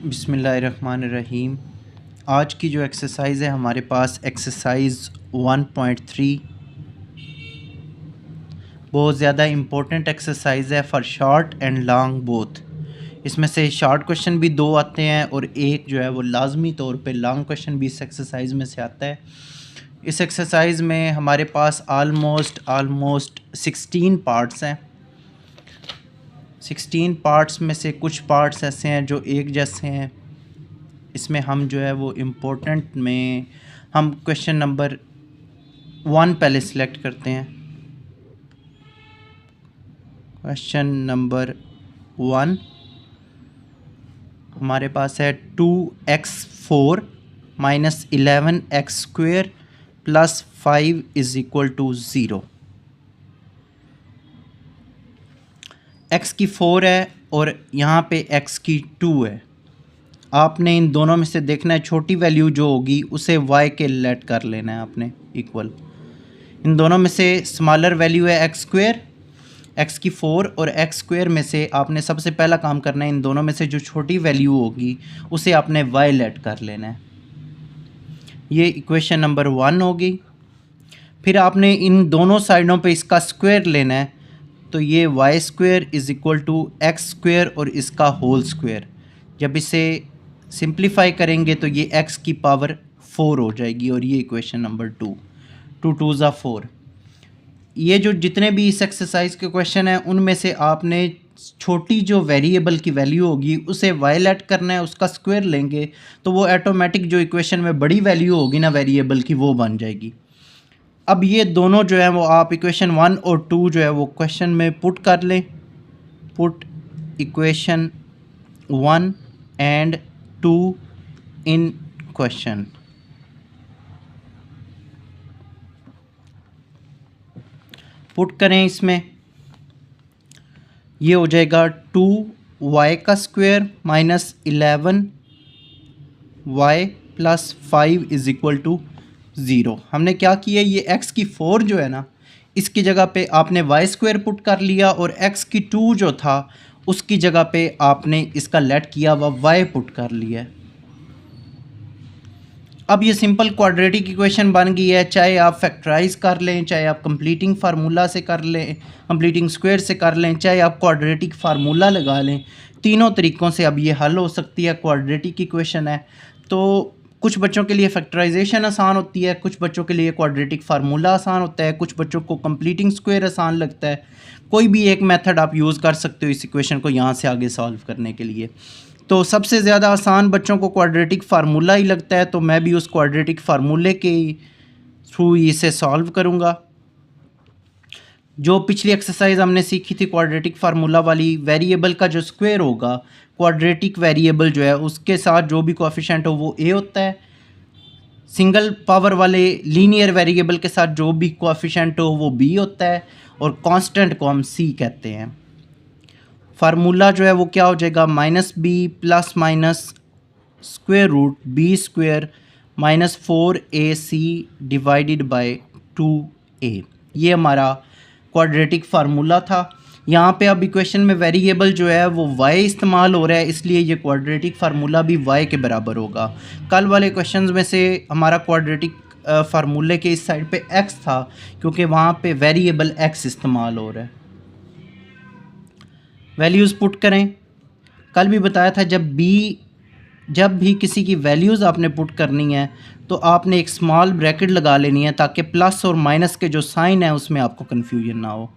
बिस्मिल्लाहिर्रहमानिर्रहीम। आज की जो एक्सरसाइज़ है हमारे पास एक्सरसाइज 1.3 बहुत ज़्यादा इम्पोर्टेंट एक्सरसाइज है for short and long both. इसमें से शॉर्ट क्वेश्चन भी दो आते हैं और एक जो है वो लाजमी तौर पे लॉन्ग क्वेश्चन भी इस एक्सरसाइज में से आता है। इस एक्सरसाइज में हमारे पास आलमोस्ट 16 पार्ट्स हैं। 16 पार्ट्स में से कुछ पार्ट्स ऐसे हैं जो एक जैसे हैं। इसमें हम जो है वो इम्पोर्टेंट में हम क्वेश्चन नंबर 1 पहले सिलेक्ट करते हैं। क्वेश्चन नंबर 1 हमारे पास है 2x4 minus 11x² plus 5 is equal to 0। x की 4 है और यहाँ पे x की 2 है। आपने इन दोनों में से देखना है छोटी वैल्यू जो होगी उसे y के लेट कर लेना है आपने इक्वल। इन दोनों में से स्मॉलर वैल्यू है x², x की 4 और x² में से आपने सबसे पहला काम करना है इन दोनों में से जो छोटी वैल्यू होगी उसे आपने y लेट कर लेना है। ये इक्वेशन नंबर 1 होगी। फिर आपने इन दोनों साइडों पे इसका स्क्वायर लेना है, तो ये y² is equal to x² और इसका होल स्क्वायर। जब इसे सिंप्लीफाई करेंगे तो ये x की पावर 4 हो जाएगी और ये इक्वेशन नंबर 2। 2 2 ज़ा 4। ये जो जितने भी इस एक्सरसाइज के क्वेश्चन हैं उनमें से आपने छोटी जो वेरिएबल की वैल्यू होगी उसे y लेट करना है, उसका स्क्वायर लेंगे तो वो ऑटोमेटिक जो इक्वेशन में बड़ी वैल्यू होगी ना वेरिएबल की वो बन जाएगी। अब ये दोनों जो है वो आप इक्वेशन 1 और 2 जो है वो क्वेश्चन में पुट कर लें। Put equation 1 and 2 in question. Put करें इसमें, ये हो जाएगा 2y का square minus 11y plus 5 is equal to 0। हमने क्या किया, ये x की 4 जो है ना इसकी जगह पे आपने y² पुट कर लिया और x की 2 जो था उसकी जगह पे आपने इसका लेट किया हुआ y पुट कर लिया। अब ये सिंपल क्वाड्रेटिक इक्वेशन बन गई है। चाहे आप फैक्टराइज कर लें, चाहे आप कंप्लीटिंग फार्मूला से कर लें, कंप्लीटिंग स्क्वायर से कर लें, चाहे आप क्वाड्रेटिक फार्मूला लगा लें, तीनों तरीक़ों से अब ये हल हो सकती है। क्वाड्रेटिक इक्वेशन है तो कुछ बच्चों के लिए फैक्टराइजेशन आसान होती है, कुछ बच्चों के लिए क्वाड्रेटिक फार्मूला आसान होता है, कुछ बच्चों को कंप्लीटिंग स्क्वायर आसान लगता है। कोई भी एक मेथड आप यूज़ कर सकते हो इस इक्वेशन को यहाँ से आगे सॉल्व करने के लिए। तो सबसे ज़्यादा आसान बच्चों को क्वाड्रेटिक फार्मूला ही लगता है, तो मैं भी उस क्वाड्रेटिक फार्मूले के थ्रू इसे सॉल्व करूँगा। जो पिछली एक्सरसाइज हमने सीखी थी क्वाड्रेटिक फार्मूला वाली, वेरिएबल का जो स्क्वायर होगा क्वाड्रेटिक वेरिएबल जो है उसके साथ जो भी कोएफिशिएंट हो वो a होता है। सिंगल पावर वाले लीनियर वेरिएबल के साथ जो भी कोएफिशिएंट हो वो b होता है और कांस्टेंट को हम c कहते हैं। फार्मूला जो है वो क्या हो जाएगा, -b plus minus square root b² minus 4ac divided by 2a। ये हमारा क्वाड्रेटिक फार्मूला था। यहाँ पे अब इक्वेशन में वेरिएबल जो है वो y इस्तेमाल हो रहा है, इसलिए ये क्वाड्रेटिक फार्मूला भी y के बराबर होगा। कल वाले क्वेश्चंस में से हमारा क्वाड्रेटिक फार्मूले के इस साइड पे x था क्योंकि वहाँ पे वेरिएबल x इस्तेमाल हो रहा है। वैल्यूज़ पुट करें। कल भी बताया था जब भी किसी की वैल्यूज़ आपने पुट करनी है तो आपने एक स्मॉल ब्रैकेट लगा लेनी है ताकि प्लस और माइनस के जो साइन है उसमें आपको कन्फ्यूजन ना हो।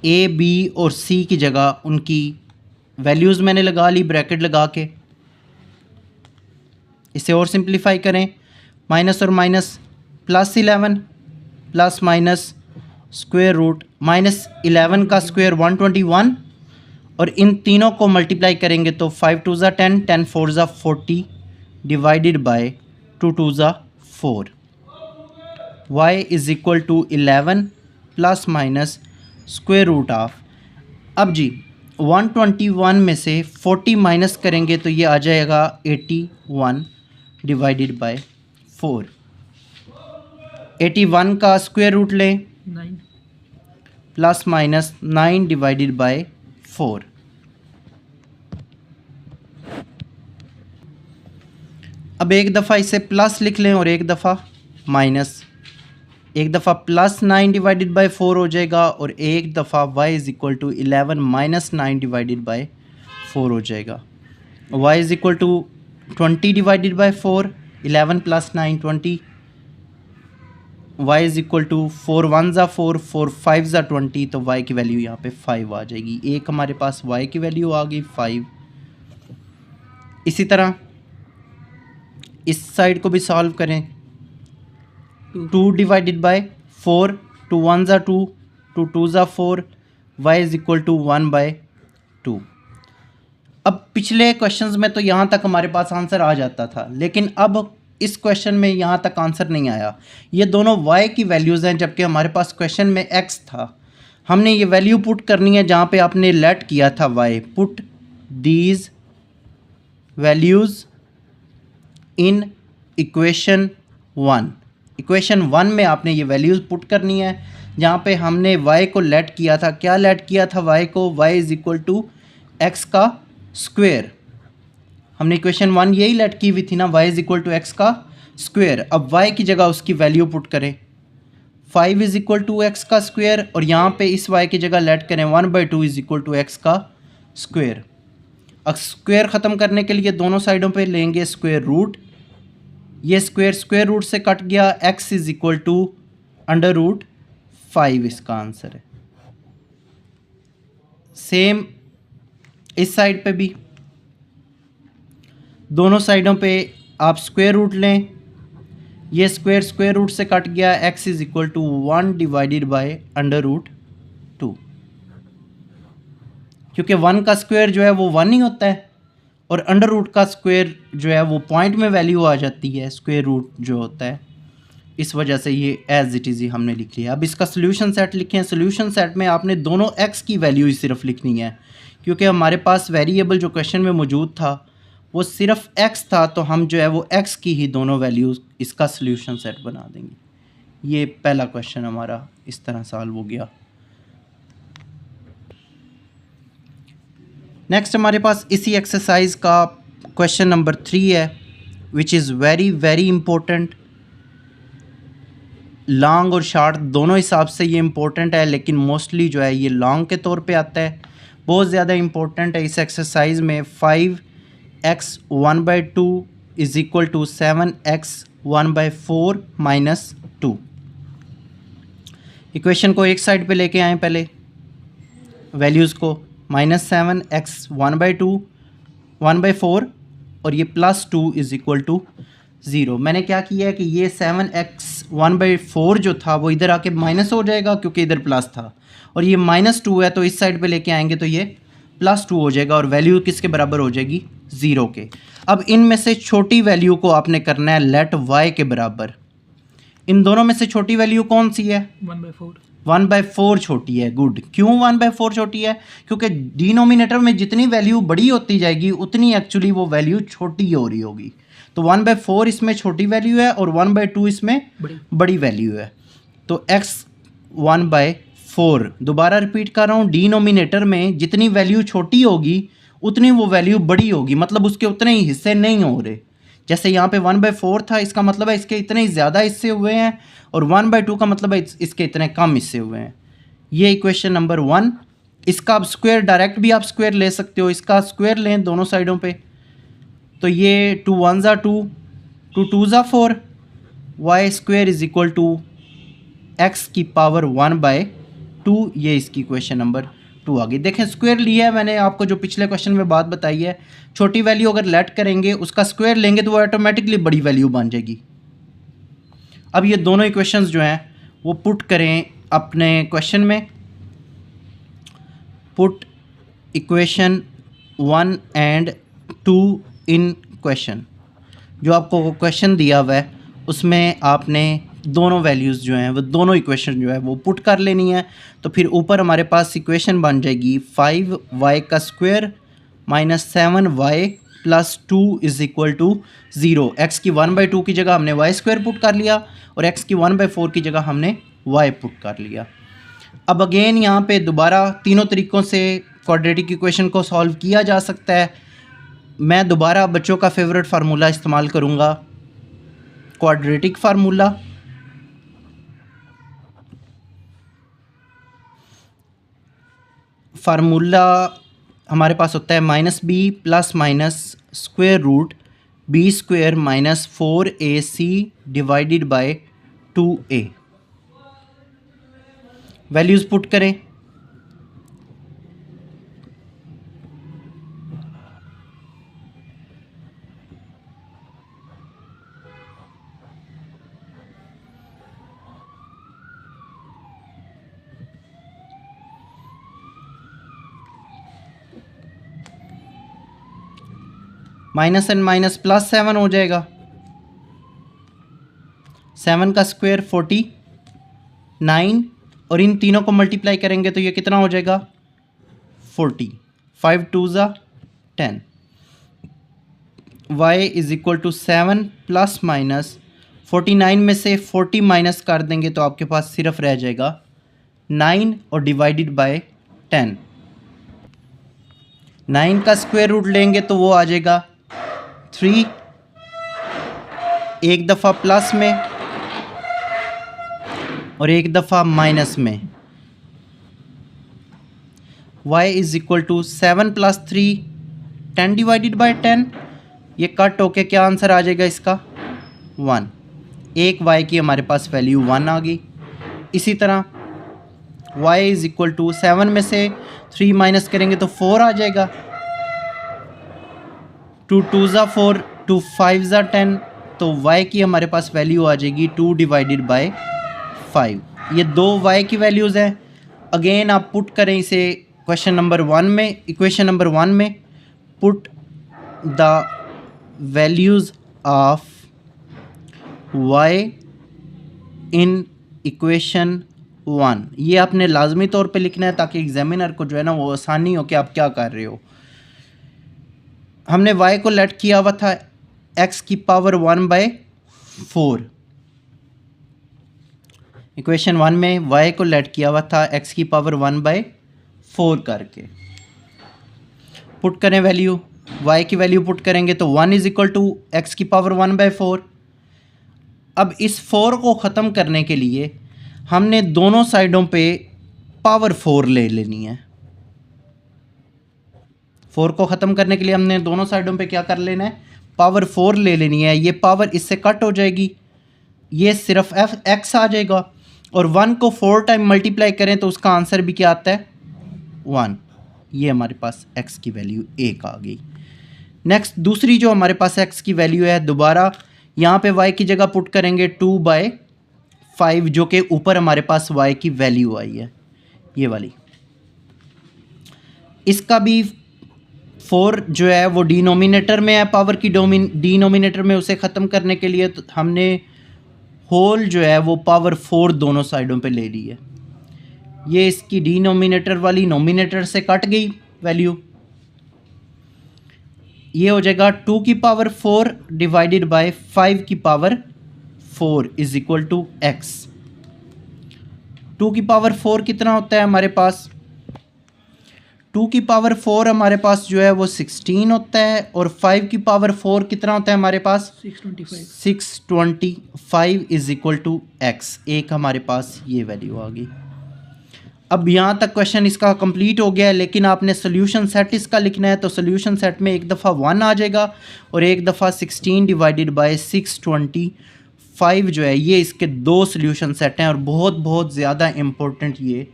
a, b और c की जगह उनकी वैल्यूज़ मैंने लगा ली ब्रैकेट लगा के। इसे और सिंप्लीफाई करें, माइनस और minus +11 plus minus square root -11 का स्क्वायर 121 और इन तीनों को मल्टीप्लाई करेंगे तो 5 2 ज़ा 10, 10 4 ज़ा 40 डिवाइडेड बाय 2 2 ज़ा 4। y is equal to 11 plus minus square root of. अब जी 121 में से 40 माइनस करेंगे तो ये आ जाएगा 81 डिवाइडेड बाय 4। 81 का स्क्वायर रूट लें 9 प्लस माइनस 9 डिवाइडेड बाय 4। अब एक दफ़ा इसे प्लस लिख लें और एक दफ़ा माइनस। एक दफ़ा प्लस 9 डिवाइडेड बाय 4 हो जाएगा और एक दफ़ा y is equal to 11 minus 9 divided by 4 हो जाएगा। y is equal to 20 divided by 4, 11 plus 9 20। y is equal to 4 1 ज़ा 4, 4 5 ज़ा 20, तो y की वैल्यू यहाँ पे 5 आ जाएगी। एक हमारे पास y की वैल्यू आ गई 5। इसी तरह इस साइड को भी सॉल्व करें। 2 डिवाइडेड बाय 4, 2 1 ज़ा 2, 2 2 ज़ा 4, y is equal to 1 by 2। अब पिछले क्वेश्चंस में तो यहाँ तक हमारे पास आंसर आ जाता था, लेकिन अब इस क्वेश्चन में यहाँ तक आंसर नहीं आया। ये दोनों y की वैल्यूज़ हैं, जबकि हमारे पास क्वेश्चन में x था। हमने ये वैल्यू पुट करनी है जहाँ पे आपने लेट किया था y। Put these values in equation 1। Equation 1 में आपने ये वैल्यूज़ पुट करनी है जहाँ पे हमने y को लेट किया था। क्या लेट किया था y को? y is equal to x का स्क्वेयर। हमने इक्वेशन 1 यही लेट की हुई थी ना, y is equal to x का स्क्वेयर। अब y की जगह उसकी वैल्यू पुट करें, 5 इज़ इक्वल टू एक्स का स्क्वेयर, और यहाँ पे इस y की जगह लेट करें 1/2 इज़ इक्वल टू एक्स का स्क्वेयर। अब स्क्वेयर ख़त्म करने के लिए दोनों साइडों पे लेंगे स्क्वेयर रूट। ये स्क्वेयर स्क्वेयर रूट से कट गया, x इज़ इक्वल टू √5 इसका आंसर है। सेम इस साइड पे भी दोनों साइडों पे आप स्क्वेयर रूट लें। ये स्क्वेयर स्क्वेयर रूट से कट गया, x is equal to 1 divided by √2, क्योंकि 1 का स्क्वायर जो है वो 1 ही होता है और अंडर रूट का स्क्वायर जो है वो पॉइंट में वैल्यू आ जाती है, स्क्वायर रूट जो होता है। इस वजह से ये एज इट इज़ ही हमने लिख लिया। अब इसका सोल्यूशन सेट लिखें। सोल्यूशन सेट में आपने दोनों x की वैल्यू ही सिर्फ लिखनी है, क्योंकि हमारे पास वेरिएबल जो क्वेश्चन में मौजूद था वो सिर्फ x था, तो हम जो है वो x की ही दोनों वैल्यूज़ इसका सोल्यूशन सेट बना देंगे। ये पहला क्वेश्चन हमारा इस तरह सॉल्व हो गया। नेक्स्ट हमारे पास इसी एक्सरसाइज का क्वेश्चन नंबर 3 है, which is very very important. Long और शॉर्ट दोनों हिसाब से ये इम्पोर्टेंट है, लेकिन मोस्टली जो है ये लॉन्ग के तौर पे आता है। बहुत ज़्यादा इम्पोर्टेंट है। इस एक्सरसाइज में 5x 1/2 is equal to 7x 1/4 minus 2। Equation को एक साइड पे लेके आएँ पहले, वैल्यूज़ को -7x 1/2 1/4 और ये +2 इज़ इक्वल टू 0। मैंने क्या किया है कि ये 7x 1/4 जो था वो इधर आके माइनस हो जाएगा, क्योंकि इधर प्लस था, और ये -2 है तो इस साइड पे लेके आएंगे तो ये +2 हो जाएगा और वैल्यू किसके बराबर हो जाएगी? 0 के। अब इनमें से छोटी वैल्यू को आपने करना है लेट y के बराबर। इन दोनों में से छोटी वैल्यू कौन सी है? 1/4 छोटी है। गुड। क्यों 1/4 छोटी है? क्योंकि डिनोमिनेटर में जितनी वैल्यू बड़ी होती जाएगी उतनी एक्चुअली वो वैल्यू छोटी हो रही होगी। तो 1/4 इसमें छोटी वैल्यू है और 1/2 इसमें बड़ी वैल्यू है। तो x 1/4, दोबारा रिपीट कर रहा हूँ, डिनोमिनेटर में जितनी वैल्यू छोटी होगी उतनी वो वैल्यू बड़ी होगी, मतलब उसके उतने ही हिस्से नहीं हो रहे। जैसे यहाँ पे 1/4 था, इसका मतलब है इसके इतने ज़्यादा हिस्से हुए हैं, और 1/2 का मतलब है इसके इतने कम हिस्से हुए हैं। ये इक्वेशन नंबर 1। इसका आप स्क्वायर डायरेक्ट भी आप स्क्वायर ले सकते हो। इसका स्क्वायर लें दोनों साइडों पे, तो ये 2 1 ज़ा 2, 2 2 ज़ा 4, y square is equal to x की पावर 1/2। ये इसकी इक्वेशन नंबर 2 आ गई। देखें स्क्वायर लिया है मैंने, आपको जो पिछले क्वेश्चन में बात बताई है, छोटी वैल्यू अगर लेट करेंगे उसका स्क्वायर लेंगे तो वो ऑटोमेटिकली बड़ी वैल्यू बन जाएगी। अब ये दोनों इक्वेशंस जो हैं वो पुट करें अपने क्वेश्चन में। Put equation 1 and 2 in question. जो आपको क्वेश्चन दिया हुआ है उसमें आपने दोनों वैल्यूज़ जो हैं वो दोनों इक्वेशन जो है वो पुट कर लेनी है। तो फिर ऊपर हमारे पास इक्वेशन बन जाएगी 5y का square -7y + 2 is equal to 0। x की 1/2 की जगह हमने y स्क्वायर पुट कर लिया और x की 1/4 की जगह हमने y पुट कर लिया। अब अगेन यहाँ पे दोबारा तीनों तरीक़ों से क्वाड्रेटिक इक्वेशन को सॉल्व किया जा सकता है। मैं दोबारा बच्चों का फेवरेट फार्मूला इस्तेमाल करूँगा, क्वाड्रेटिक फार्मूला। फार्मूला हमारे पास होता है minus B plus minus square root B square minus 4ac divided by 2a। Values put करें। माइनस एंड माइनस प्लस 7 हो जाएगा। 7 का स्क्वायर 49 और इन तीनों को मल्टीप्लाई करेंगे तो ये कितना हो जाएगा 40। 5 2 ज़ा 10। y is equal to 7 plus minus 49 में से 40 माइनस कर देंगे तो आपके पास सिर्फ रह जाएगा 9 और डिवाइडेड बाय 10। 9 का स्क्वायर रूट लेंगे तो वो आ जाएगा 3, एक दफ़ा प्लस में और एक दफ़ा माइनस में। y is equal to 7 plus 3 10 divided by 10। ये कट होके क्या आंसर आ जाएगा इसका 1। एक y की हमारे पास वैल्यू 1 आ गई। इसी तरह y इज़ इक्वल टू 7 में से 3 माइनस करेंगे तो 4 आ जाएगा। 2 2 ज़ा 4 2 5 ज़ा 10 तो y की हमारे पास वैल्यू आ जाएगी 2 डिवाइडेड बाय 5। ये दो y की वैल्यूज़ हैं। अगेन आप पुट करें इसे क्वेश्चन नंबर 1 में, इक्वेशन नंबर 1 में put the values of y in equation 1। ये आपने लाजमी तौर पे लिखना है ताकि एग्जामिनर को जो है ना वो आसानी हो कि आप क्या कर रहे हो। हमने y को लेट किया हुआ था x की पावर 1/4। इक्वेशन 1 में y को लेट किया हुआ था x की पावर 1/4 करके। पुट करें वैल्यू, y की वैल्यू पुट करेंगे तो 1 इज़ इक्वल टू x की पावर 1/4। अब इस 4 को ख़त्म करने के लिए हमने दोनों साइडों पे पावर 4 ले लेनी है। 4 को ख़त्म करने के लिए हमने दोनों साइडों पे क्या कर लेना है पावर 4 ले लेनी है। ये पावर इससे कट हो जाएगी, ये सिर्फ x आ जाएगा और 1 को 4 टाइम मल्टीप्लाई करें तो उसका आंसर भी क्या आता है 1। ये हमारे पास x की वैल्यू 1 आ गई। नेक्स्ट दूसरी जो हमारे पास x की वैल्यू है, दोबारा यहाँ पे y की जगह पुट करेंगे 2/5 जो कि ऊपर हमारे पास y की वैल्यू आई है ये वाली। इसका भी 4 जो है वो डिनोमिनेटर में है, पावर की डिनोमिनेटर में उसे ख़त्म करने के लिए तो हमने होल जो है वो पावर 4 दोनों साइडों पे ले ली है। ये इसकी डिनोमिनेटर वाली नोमिनेटर से कट गई वैल्यू। ये हो जाएगा 2 की पावर 4 डिवाइडेड बाय 5 की power 4 is equal to x। 2 की पावर 4 कितना होता है हमारे पास 2 की पावर 4 हमारे पास जो है वो 16 होता है और 5 की पावर 4 कितना होता है हमारे पास 625 इज़ इक्वल टू x। एक हमारे पास ये वैल्यू आ गई। अब यहाँ तक क्वेश्चन इसका कंप्लीट हो गया है, लेकिन आपने सोल्यूशन सेट इसका लिखना है तो सोल्यूशन सेट में एक दफ़ा 1 आ जाएगा और एक दफ़ा 16 डिवाइडेड बाय 625 जो है ये इसके दो सोल्यूशन सेट हैं और बहुत ज़्यादा इम्पोर्टेंट ये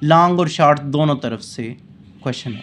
लॉन्ग और शॉर्ट दोनों तरफ से क्वेश्चन है।